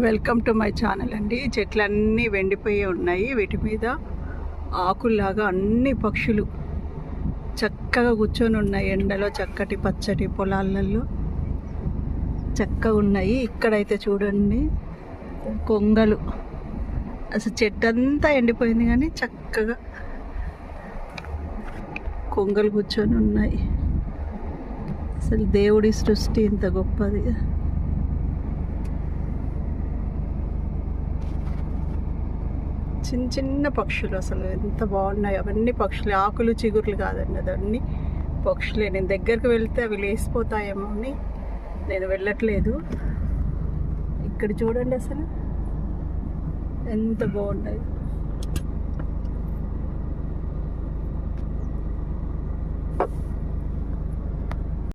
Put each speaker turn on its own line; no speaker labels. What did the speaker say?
Welcome to my channel అండి. చెట్లన్నీ వెండిపోయి ఉన్నాయి. వీటి మీద ఆకుల్లాగా అన్ని పక్షులు చక్కగా కూర్చొని ఉన్నాయి. ఎండలో చక్కటి పచ్చటి పొలాలలో చక్కగా ఉన్నాయి. ఇక్కడైతే చూడండి కొంగలు, అసలు చెట్టు అంతా ఎండిపోయింది కానీ చక్కగా కొంగలు కూర్చొని ఉన్నాయి. అసలు దేవుడి సృష్టి ఇంత గొప్పది. చిన్న చిన్న పక్షులు అసలు ఎంత బాగున్నాయి. అవన్నీ పక్షులు, ఆకులు చిగుర్లు కాదండి, అదన్నీ పక్షులే. నేను దగ్గరికి వెళ్తే అవి లేసిపోతాయేమో అని నేను వెళ్ళట్లేదు. ఇక్కడ చూడండి అసలు ఎంత బాగున్నాయి.